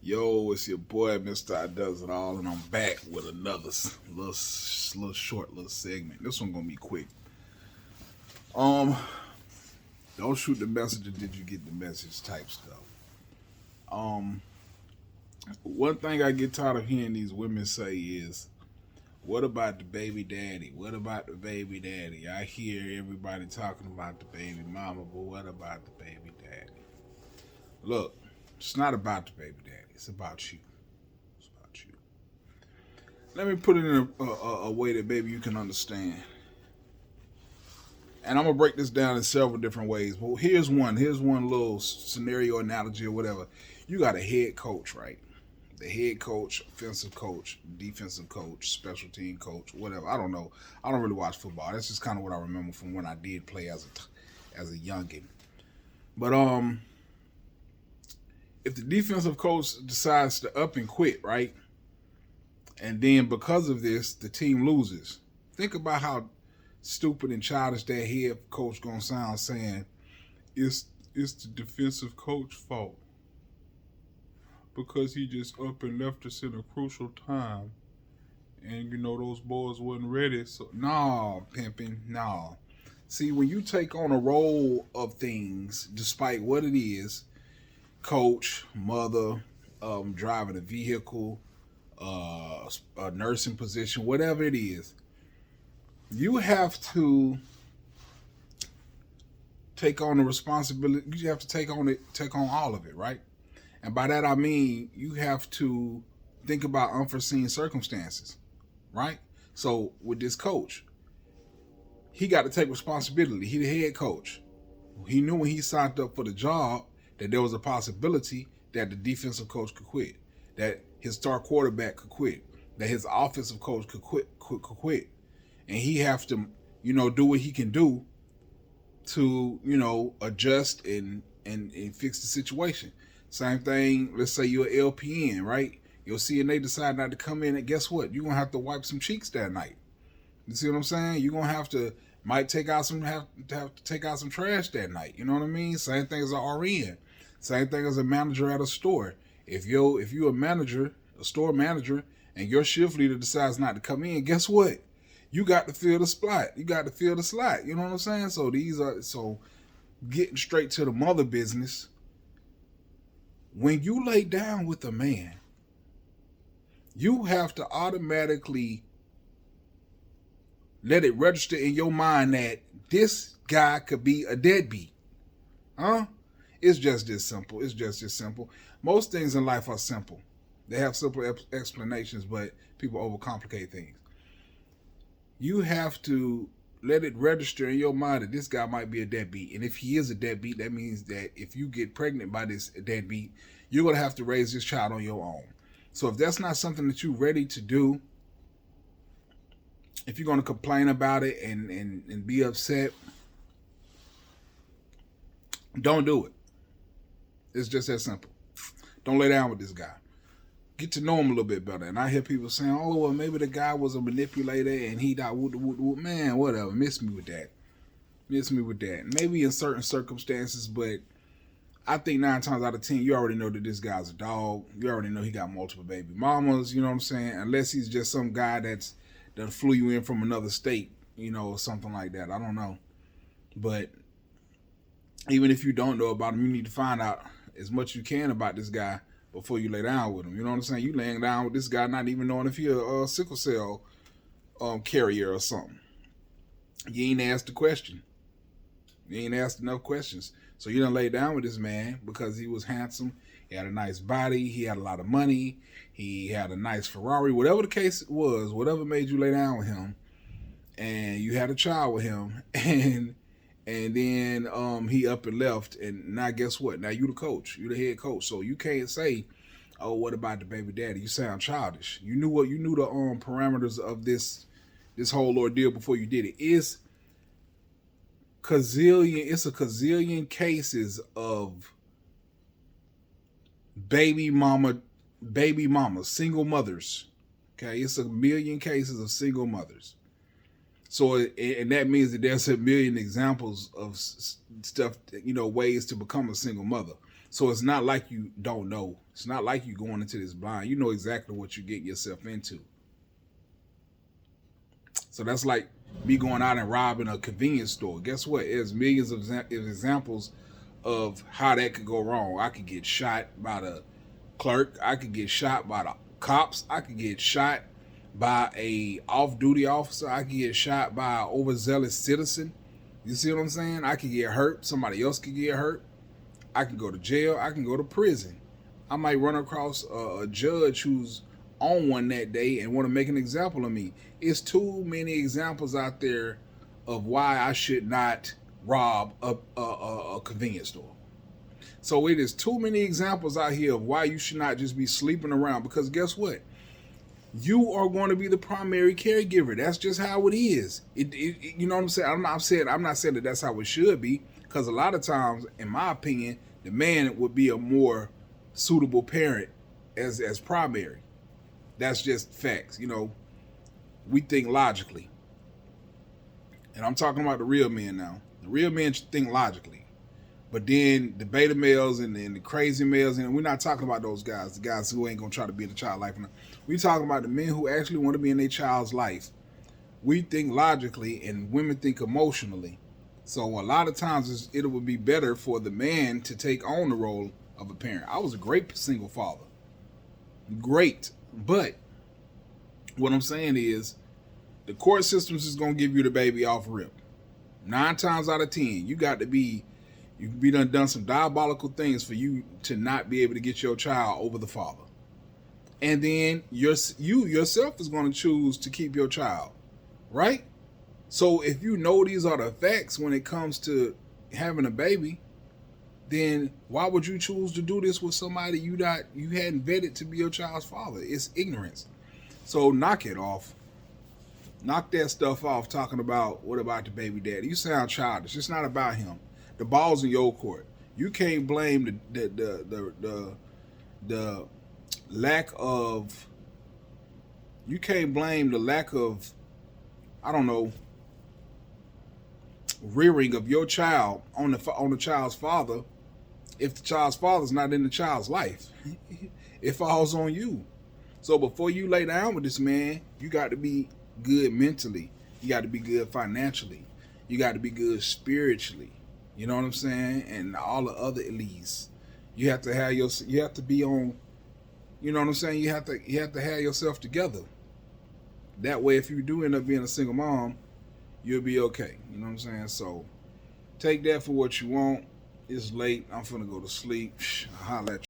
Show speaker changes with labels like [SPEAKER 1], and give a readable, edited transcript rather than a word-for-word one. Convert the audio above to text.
[SPEAKER 1] Yo, it's your boy, Mr. I Does It All, and I'm back with another little short little segment. This one gonna be quick. Um, don't shoot the messenger. Did you get the message? Type stuff. Um, One thing I get tired of hearing these women say is, "What about the baby daddy? What about the baby daddy?" I hear everybody talking about the baby mama, but what about the baby daddy? Look, it's not about the baby daddy. It's about you. It's about you. Let me put it in a way that maybe you can understand. And I'm gonna break this down in several different ways. Well, here's one. Here's one little scenario analogy or whatever. You got a head coach, right? The head coach, offensive coach, defensive coach, special team coach, whatever. I don't know. I don't really watch football. That's just kind of what I remember from when I did play as a youngin. But if the defensive coach decides to up and quit, right? And then because of this, the team loses. Think about how stupid and childish that head coach gonna sound saying it's the defensive coach fault because he just up and left us in a crucial time. And those boys wasn't ready. So nah, pimping, nah. See, when you take on a role of things, despite what it is, coach, mother, driving a vehicle, a nursing position, whatever it is, you have to take on the responsibility. You have to take on all of it, right? And by that I mean you have to think about unforeseen circumstances, right? So with this coach, he got to take responsibility. He the head coach. He knew when he signed up for the job that there was a possibility that the defensive coach could quit, that his star quarterback could quit, that his offensive coach could quit, and he have to, do what he can do to, adjust and fix the situation. Same thing. Let's say you're an LPN, right? Your CNA decide not to come in, and guess what? You're gonna have to wipe some cheeks that night. You see what I'm saying? You're gonna have to might take out some have to take out some trash that night. You know what I mean? Same thing as an RN. Same thing as a manager at a store. If you're a manager, a store manager, and your shift leader decides not to come in, guess what? You got to fill the spot. You got to fill the slot. You know what I'm saying? So getting straight to the mother business. When you lay down with a man, you have to automatically let it register in your mind that this guy could be a deadbeat. Huh? It's just this simple. It's just this simple. Most things in life are simple. They have simple explanations, but people overcomplicate things. You have to let it register in your mind that this guy might be a deadbeat. And if he is a deadbeat, that means that if you get pregnant by this deadbeat, you're going to have to raise this child on your own. So if that's not something that you're ready to do, if you're going to complain about it and be upset, don't do it. It's just that simple. Don't lay down with this guy. Get to know him a little bit better. And I hear people saying, "Oh, well, maybe the guy was a manipulator and he died." Man, whatever. Miss me with that. Miss me with that. Maybe in certain circumstances, but I think 9 times out of 10, you already know that this guy's a dog. You already know he got multiple baby mamas. You know what I'm saying? Unless he's just some guy that flew you in from another state, or something like that. I don't know. But even if you don't know about him, you need to find out as much as you can about this guy before you lay down with him. You know what I'm saying? You laying down with this guy not even knowing if he's a sickle cell carrier or something. You ain't asked the question. You ain't asked enough questions. So you done lay down with this man because he was handsome. He had a nice body. He had a lot of money. He had a nice Ferrari. Whatever the case was, whatever made you lay down with him, and you had a child with him, and then he up and left, and now guess what? Now you the coach. You the head coach. So you can't say, "Oh, what about the baby daddy?" You sound childish. You knew the parameters of this whole ordeal before you did it. It's a gazillion cases of baby mamas, single mothers. Okay, it's a million cases of single mothers. So, and that means that there's a million examples of stuff, ways to become a single mother. So it's not like you don't know. It's not like you going into this blind. You know exactly what you get yourself into. So that's like me going out and robbing a convenience store. Guess what? There's millions of examples of how that could go wrong. I could get shot by the clerk. I could get shot by the cops. I could get shot by a off-duty officer. I could get shot by an overzealous citizen. You see what I'm saying? I could get hurt. Somebody else could get hurt. I can go to jail. I can go to prison. I might run across a judge who's on one that day and want to make an example of me. It's too many examples out there of why I should not rob a convenience store. So it is too many examples out here of why you should not just be sleeping around, because guess what? You are going to be the primary caregiver. That's just how it is. You know what I'm saying? I'm not saying that that's how it should be, because a lot of times, in my opinion, the man would be a more suitable parent as primary. That's just facts. You know, we think logically. And I'm talking about the real men now. The real men think logically. But then the beta males and the crazy males, and we're not talking about those guys, the guys who ain't going to try to be in the child life. We're talking about the men who actually want to be in their child's life. We think logically and women think emotionally. So a lot of times it would be better for the man to take on the role of a parent. I was a great single father. Great. But what I'm saying is the court systems is going to give you the baby off rip. 9 times out of 10, you done some diabolical things for you to not be able to get your child over the father. And then you yourself is going to choose to keep your child, right? So if you know these are the facts when it comes to having a baby, then why would you choose to do this with somebody you hadn't vetted to be your child's father? It's ignorance. So knock it off. Knock that stuff off talking about what about the baby daddy. You sound childish. It's not about him. The ball's in your court. You can't blame the lack of I don't know, rearing of your child on the child's father if the child's father's not in the child's life. It falls on you. So before you lay down with this man, you got to be good mentally. You got to be good financially. You got to be good spiritually. You know what I'm saying? And all the other elites. You have to be on, you know what I'm saying? You have to have yourself together. That way, if you do end up being a single mom, you'll be okay. You know what I'm saying? So take that for what you want. It's late. I'm finna go to sleep. I'll holler at you.